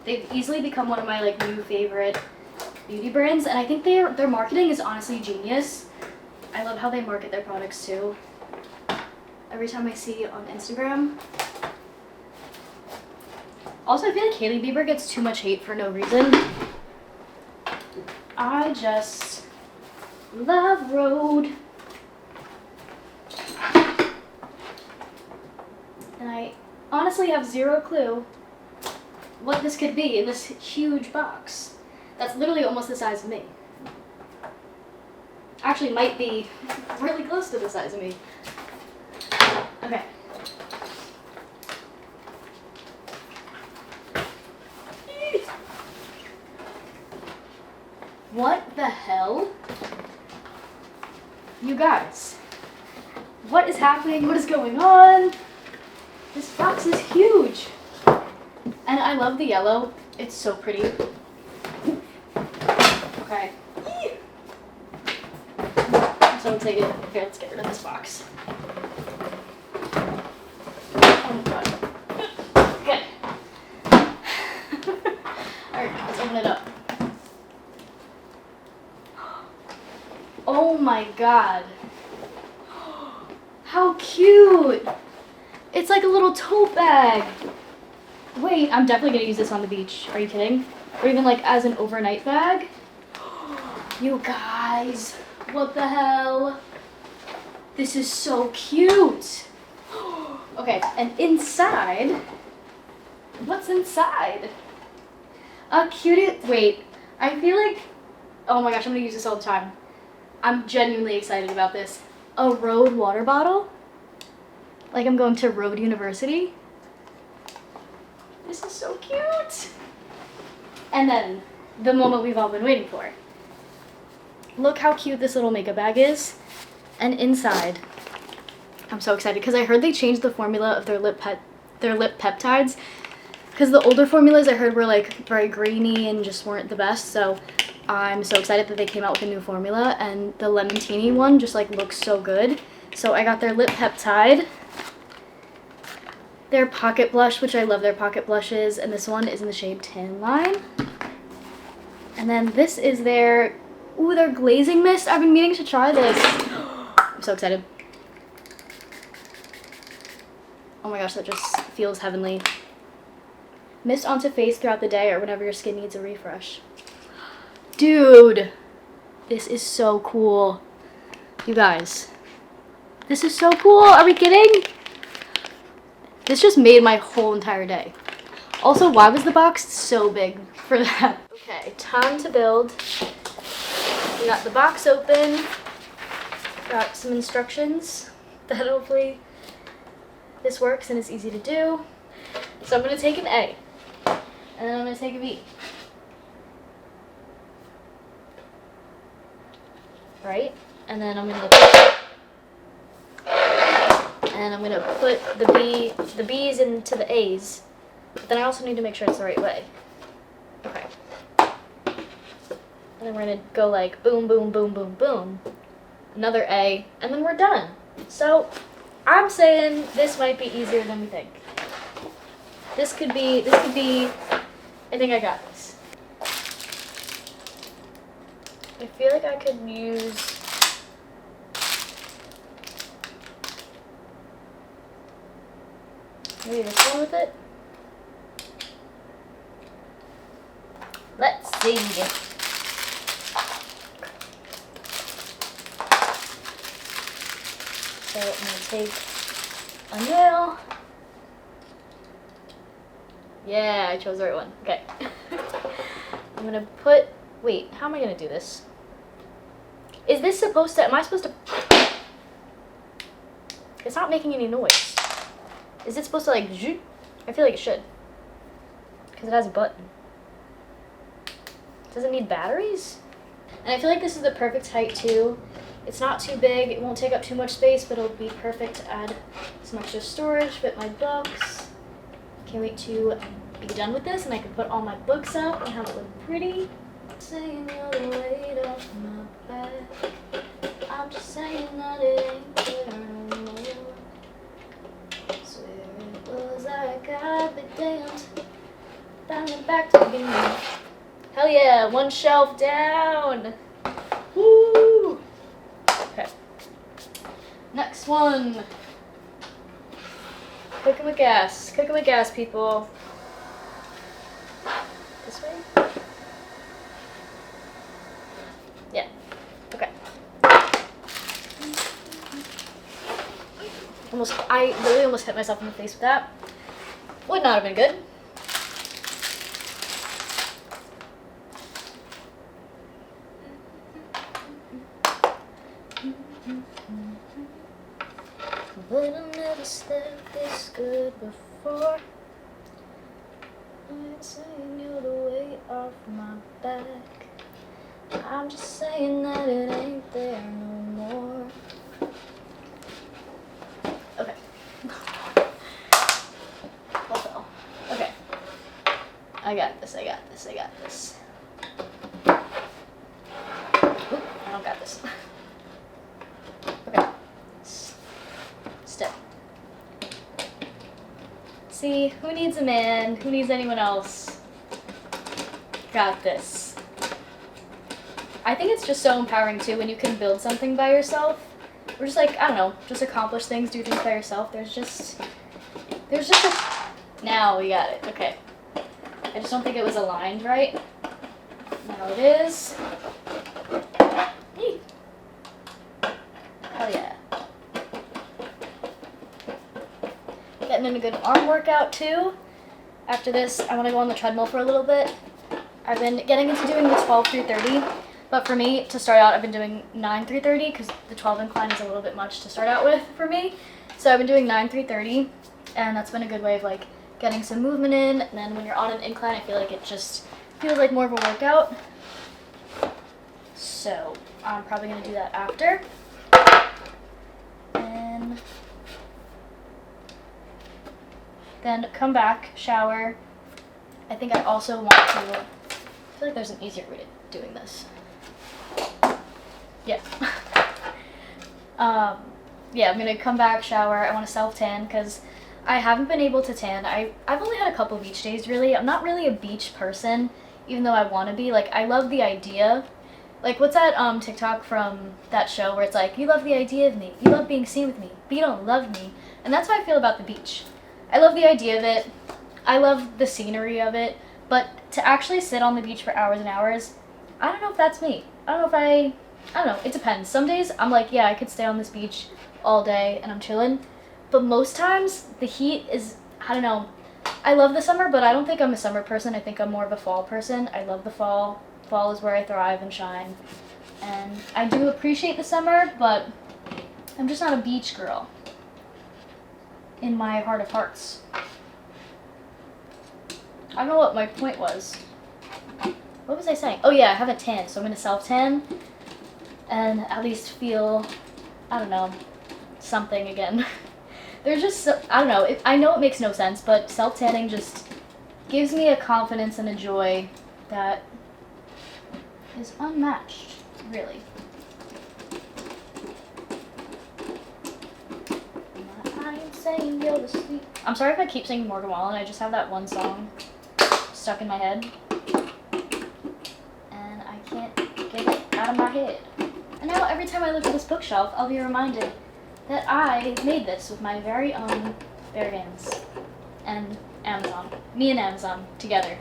They've easily become one of my like new favorite beauty brands, and I think their marketing is honestly genius. I love how they market their products too. Every time I see on Instagram. Also, I feel like Hailey Bieber gets too much hate for no reason. I just love Road. And I honestly have zero clue what this could be in this huge box. That's literally almost the size of me. Actually, might be really close to the size of me. Okay. What the hell? You guys, what is happening? What is going on? This box is huge. And I love the yellow. It's so pretty. Okay. I'm so excited. Okay, let's get rid of this box. Oh my god. Okay. Alright, let's open it up. Oh my god. How cute! It's like a little tote bag. Wait, I'm definitely gonna use this on the beach. Are you kidding? Or even like as an overnight bag. You guys, what the hell? This is so cute. Okay, and inside, what's inside? A cutie, wait, I feel like, oh my gosh, I'm gonna use this all the time. I'm genuinely excited about this. A Road water bottle? Like I'm going to Road University? This is so cute. And then, the moment we've all been waiting for. Look how cute this little makeup bag is. And inside, I'm so excited because I heard they changed the formula of their lip peptides. Because the older formulas I heard were like very grainy and just weren't the best. So I'm so excited that they came out with a new formula. And the Lemon-Tini one just like looks so good. So I got their lip peptide. Their pocket blush, which I love their pocket blushes. And this one is in the shade Tan Line. And then this is their, ooh, their glazing mist. I've been meaning to try this. I'm so excited. Oh my gosh, that just feels heavenly. Mist onto face throughout the day or whenever your skin needs a refresh. Dude, this is so cool. You guys, this is so cool. Are we kidding? This just made my whole entire day. Also, why was the box so big for that? Okay, time to build. We got the box open. Got some instructions that hopefully this works and is easy to do. So I'm going to take an A. And then I'm going to take a B. Right? And then I'm going to put the B's into the A's. But then I also need to make sure it's the right way. Okay. And then we're going to go like boom, boom, boom, boom, boom. Another A, and then we're done. So I'm saying this might be easier than we think. This could be, I think I got this. I feel like I could use Maybe this one with it? Let's see. So I'm gonna take a nail. Yeah, I chose the right one. Okay. I'm gonna put, wait, how am I gonna do this? Is this supposed to, am I supposed to, it's not making any noise. Is it supposed to like, zoop? I feel like it should. Because it has a button. Does it need batteries? And I feel like this is the perfect height too. It's not too big, it won't take up too much space, but it'll be perfect to add some extra storage, fit my books. Can't wait to be done with this and I can put all my books up and have it look pretty. Saying you're the weight off my back. I'm just saying that it ain't there no more. Swear it was like I'd be damned. Down and back to the beginning. Hell yeah, one shelf down. Woo! Okay. Next one. Cooking with gas. Cooking with gas, people. This way? Yeah. Okay. I literally almost hit myself in the face with that. Would not have been good. But I've never slept this good before. I ain't saying you're the weight off my back. I'm just saying that it ain't there no more. Okay. Well, okay. I got this, I got this, I got this. Oop, I don't got this. Okay. Step. See, who needs a man? Who needs anyone else? Got this. I think it's just so empowering too when you can build something by yourself. Or just like, I don't know, just accomplish things, do things by yourself. There's just a, now we got it, okay. I just don't think it was aligned right. Now it is. Eee. Hell yeah. Getting in a good arm workout too. After this, I want to go on the treadmill for a little bit. I've been getting into doing the 12 through 30, but for me, to start out, I've been doing 9 through 30 because the 12 incline is a little bit much to start out with for me. So I've been doing 9 through 30, and that's been a good way of like getting some movement in. And then when you're on an incline, I feel like it just feels like more of a workout. So I'm probably going to do that after. And then come back, shower. I think I also want to, I feel like there's an easier way to doing this. Yeah. Yeah, I'm gonna come back, shower. I want to self-tan because I haven't been able to tan. I've only had a couple beach days really. I'm not really a beach person, even though I want to be. Like, I love the idea. Like, what's that TikTok from that show where it's like, you love the idea of me, you love being seen with me, but you don't love me. And that's how I feel about the beach. I love the idea of it. I love the scenery of it. But to actually sit on the beach for hours and hours, I don't know if that's me. I don't know, it depends. Some days I'm like, yeah, I could stay on this beach all day and I'm chilling. But most times the heat is, I don't know. I love the summer, but I don't think I'm a summer person. I think I'm more of a fall person. I love the fall. Fall is where I thrive and shine. And I do appreciate the summer, but I'm just not a beach girl in my heart of hearts. I don't know what my point was. What was I saying? Oh yeah, I have a tan, so I'm gonna self-tan and at least feel, I don't know, something again. There's just, I don't know, I know it makes no sense, but self-tanning just gives me a confidence and a joy that is unmatched, really. I am saying you're the sweet. I'm sorry if I keep singing Morgan Wallen, I just have that one song stuck in my head. And I can't get it out of my head. And now every time I look at this bookshelf, I'll be reminded that I made this with my very own Meagan's and Amazon. Me and Amazon together.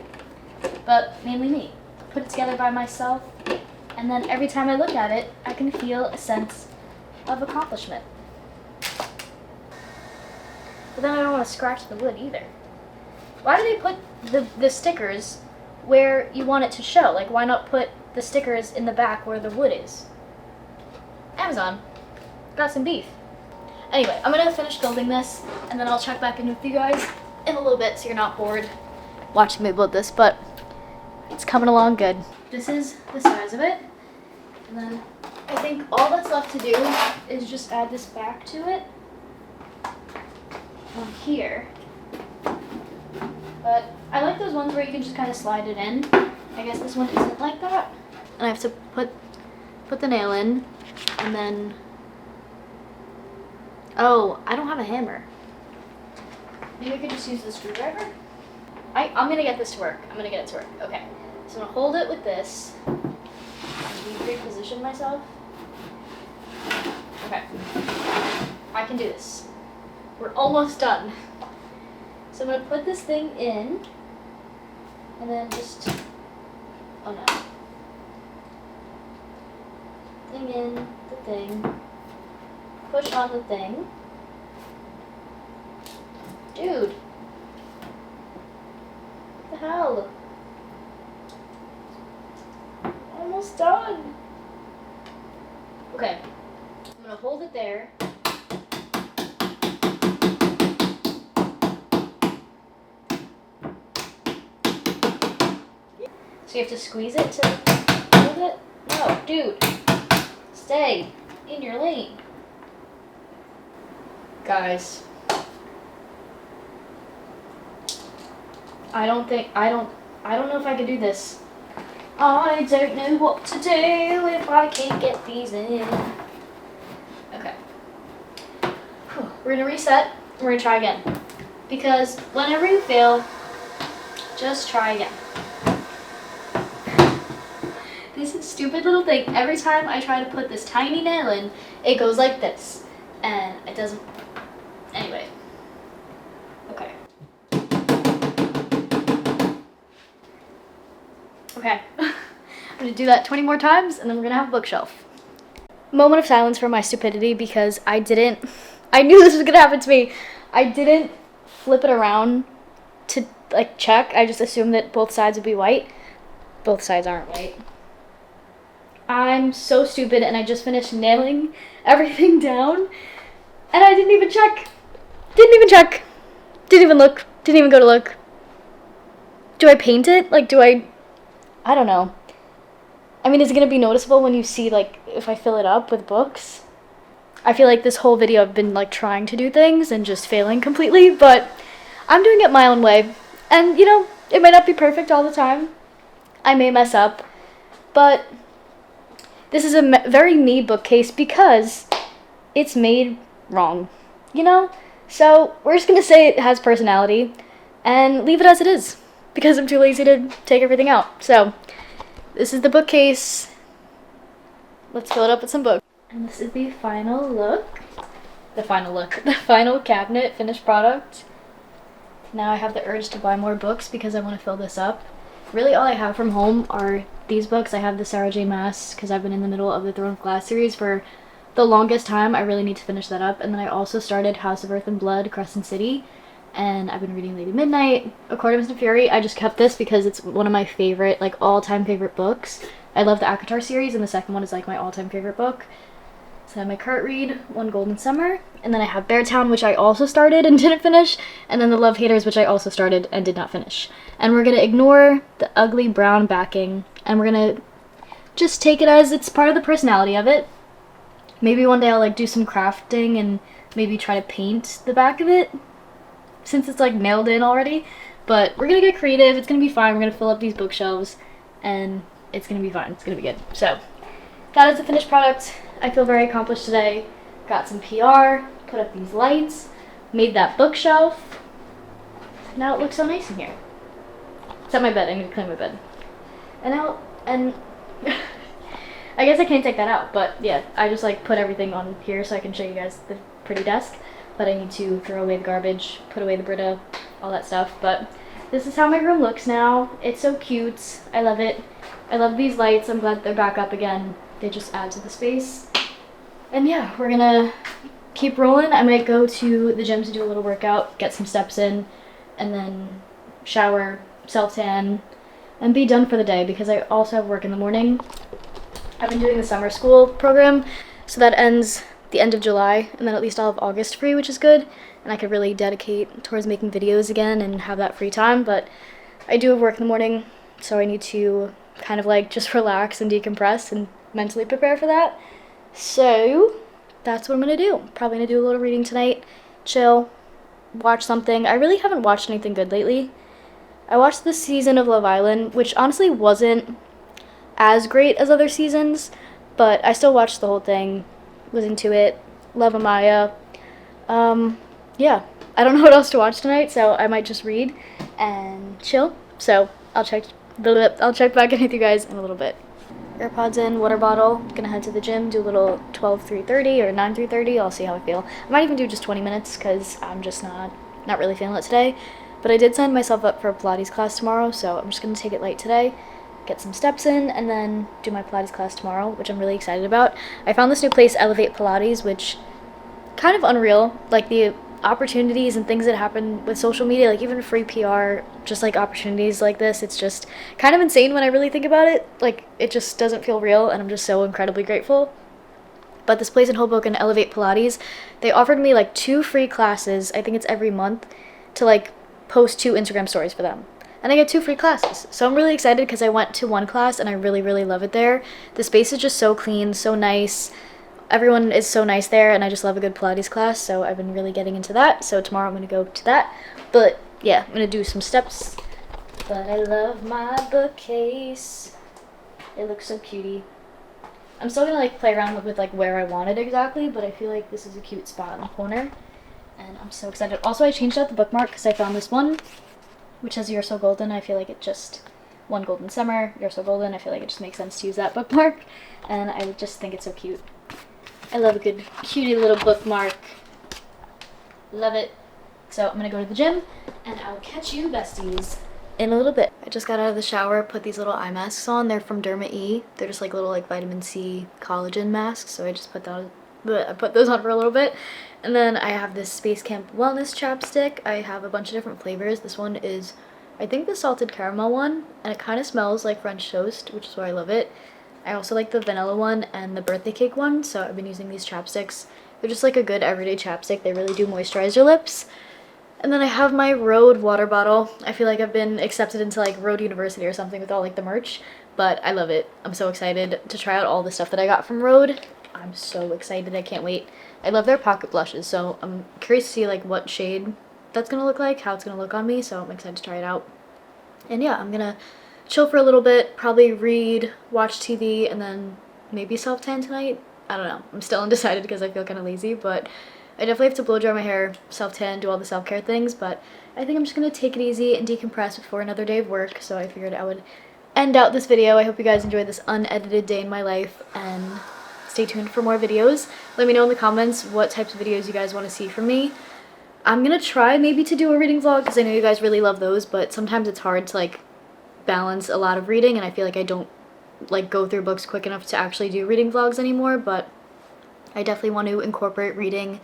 But mainly me. Put it together by myself, and then every time I look at it, I can feel a sense of accomplishment. But then I don't want to scratch the wood either. Why do they put the stickers where you want it to show? Like, why not put the stickers in the back where the wood is? Amazon, got some beef. Anyway, I'm gonna finish building this, and then I'll check back in with you guys in a little bit so you're not bored watching me build this, but it's coming along good. This is the size of it, and then I think all that's left to do is just add this back to it on here. But I like those ones where you can just kind of slide it in. I guess this one isn't like that. And I have to put the nail in, and then, oh, I don't have a hammer. Maybe I could just use the screwdriver? I'm gonna get this to work. I'm gonna get it to work. Okay. So I'm gonna hold it with this. Reposition myself. Okay. I can do this. We're almost done. So I'm gonna put this thing in, and then just, oh no. Thing in, the thing. Push on the thing. Dude. What the hell? Almost done. Okay. I'm gonna hold it there. So you have to squeeze it to hold it? No, dude. Stay in your lane. Guys. I don't know if I can do this. I don't know what to do if I can't get these in. Okay. We're gonna reset. We're gonna try again. Because whenever you fail, just try again. This is a stupid little thing. Every time I try to put this tiny nail in, it goes like this. And it doesn't. Anyway. Okay. Okay. I'm gonna do that 20 more times, and then we're gonna have a bookshelf. Moment of silence for my stupidity, because I knew this was gonna happen to me. I didn't flip it around to like check. I just assumed that both sides would be white. Both sides aren't white. I'm so stupid, and I just finished nailing everything down, and I didn't even check. Didn't even check. Didn't even look. Didn't even go to look. Do I paint it? Like, I don't know. I mean, is it going to be noticeable when you see, like, if I fill it up with books? I feel like this whole video I've been, like, trying to do things and just failing completely, but I'm doing it my own way. And, you know, it might not be perfect all the time. I may mess up, but this is a very me bookcase because it's made wrong, you know? So we're just going to say it has personality and leave it as it is because I'm too lazy to take everything out. So this is the bookcase. Let's fill it up with some books. And this is the final look. The final cabinet, finished product. Now I have the urge to buy more books because I want to fill this up. Really all I have from home are these books. I have the Sarah J Maas because I've been in the middle of the Throne of Glass series for the longest time. I really need to finish that up. And then I also started House of Earth and Blood, Crescent City. And I've been reading Lady Midnight, A Court of Mist and Fury. I just kept this because it's one of my favorite, like, all-time favorite books. I love the ACOTAR series, and the second one is, like, my all-time favorite book. So I have my current read, One Golden Summer. And then I have Beartown, which I also started and didn't finish. And then The Love Haters, which I also started and did not finish. And we're going to ignore the ugly brown backing. And we're going to just take it as it's part of the personality of it. Maybe one day I'll, like, do some crafting and maybe try to paint the back of it, since it's, like, nailed in already. But we're going to get creative. It's going to be fine. We're going to fill up these bookshelves. And it's going to be fine. It's going to be good. So that is the finished product. I feel very accomplished today. Got some PR, put up these lights, made that bookshelf. Now it looks so nice in here. It's at my bed. I need to clean my bed. And now, I guess I can't take that out, but yeah, I just like put everything on here so I can show you guys the pretty desk. but I need to throw away the garbage, put away the Brita, all that stuff. But this is how my room looks now. It's so cute. I love it. I love these lights. I'm glad they're back up again. They just add to the space. And yeah, we're gonna keep rolling. I might go to the gym to do a little workout, get some steps in, and then shower, self-tan, and be done for the day because I also have work in the morning. I've been doing the summer school program, so that ends the end of July, and then at least I'll have August free, which is good, and I could really dedicate towards making videos again and have that free time. But I do have work in the morning, so I need to kind of like just relax and decompress and mentally prepare for that. So that's what I'm gonna do. Probably gonna do a little reading tonight, chill, watch something. I really haven't watched anything good lately. I watched this season of Love Island, which honestly wasn't as great as other seasons, but I still watched the whole thing, was into it. Love Amaya. Yeah, I don't know what else to watch tonight, so I might just read and chill. So I'll check back in with you guys in a little bit. AirPods in, water bottle. Gonna head to the gym, do a little 12-3:30 or 9-3:30. I'll see how I feel. I might even do just 20 minutes because I'm just not really feeling it today. But I did sign myself up for a Pilates class tomorrow, so I'm just gonna take it light today, get some steps in, and then do my Pilates class tomorrow, which I'm really excited about. I found this new place, Elevate Pilates, which kind of unreal. Like the opportunities and things that happen with social media, like even free PR, just like opportunities like this, it's just kind of insane when I really think about it. Like it just doesn't feel real, and I'm just so incredibly grateful. But this place in Hoboken, Elevate Pilates, they offered me like 2 free classes, I think it's every month, to like post 2 Instagram stories for them. And I get 2 free classes. So I'm really excited because I went to one class and I really, really love it there. The space is just so clean, so nice. Everyone is so nice there, and I just love a good Pilates class, so I've been really getting into that. So tomorrow I'm going to go to that. But yeah, I'm going to do some steps. But I love my bookcase. It looks so cutie. I'm still going to like play around with like where I want it exactly, but I feel like this is a cute spot in the corner. And I'm so excited. Also, I changed out the bookmark because I found this one, which says You're So Golden. I feel like it just, one golden summer, You're So Golden. I feel like it just makes sense to use that bookmark. And I just think it's so cute. I love a good cutie little bookmark. Love it. So I'm gonna go to the gym and I'll catch you besties in a little bit. I just got out of the shower, put these little eye masks on. They're from Derma E. They're just like little like vitamin C collagen masks. So I just put those on for a little bit. And then I have this Space Camp Wellness chapstick. I have a bunch of different flavors. This one is, I think, the salted caramel one, and it kind of smells like French toast, which is why I love it. I also like the vanilla one and the birthday cake one, so I've been using these chapsticks. They're just like a good everyday chapstick. They really do moisturize your lips. And then I have my Rhode water bottle. I feel like I've been accepted into like Rhode University or something with all like the merch, but I love it. I'm so excited to try out all the stuff that I got from Rhode. I'm so excited. I can't wait. I love their pocket blushes, so I'm curious to see like what shade that's gonna look like, how it's gonna look on me, so I'm excited to try it out. And yeah, I'm gonna chill for a little bit, probably read, watch TV, and then maybe self-tan tonight. I don't know. I'm still undecided because I feel kind of lazy, but I definitely have to blow dry my hair, self-tan, do all the self-care things, but I think I'm just going to take it easy and decompress before another day of work, so I figured I would end out this video. I hope you guys enjoyed this unedited day in my life, and stay tuned for more videos. Let me know in the comments what types of videos you guys want to see from me. I'm going to try maybe to do a reading vlog because I know you guys really love those, but sometimes it's hard to like balance a lot of reading, and I feel like I don't like go through books quick enough to actually do reading vlogs anymore, but I definitely want to incorporate reading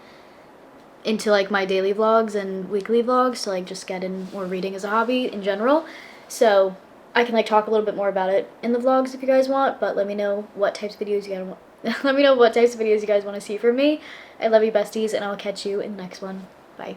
into like my daily vlogs and weekly vlogs to like just get in more reading as a hobby in general. So I can like talk a little bit more about it in the vlogs if you guys want, but let me know what types of videos you guys want. Let me know what types of videos you guys want to see from me. I love you besties, and I'll catch you in the next one. Bye.